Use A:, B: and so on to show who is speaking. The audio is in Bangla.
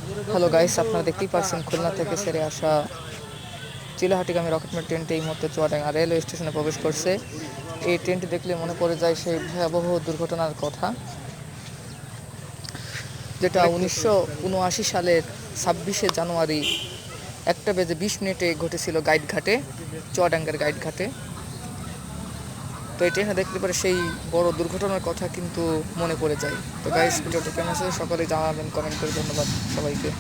A: হ্যালো গাইস, আপনারা দেখতেই পাচ্ছেন খুলনা থেকে ছেড়ে আসা চিলাহাটিগামী রকেটমেট ট্রেনটি এই মুহূর্তে চুয়াডাঙ্গা রেলওয়ে স্টেশনে প্রবেশ করছে। এই ট্রেনটি দেখলে মনে পড়ে যায় সেই ভয়াবহ দুর্ঘটনার কথা, যেটা 1979 সালের 26শে জানুয়ারি 1:20 ঘটেছিল গাইডঘাটে, চুয়াডাঙ্গার গাইডঘাটে। তো এই ট্রেনে দেখতে পারে সেই বড় দুর্ঘটনার কথা কিন্তু মনে পড়ে যায়। তো গাইস, ভিডিওটা কেমন আছে সকলেই জানাবেন কমেন্ট করে। ধন্যবাদ সবাইকে।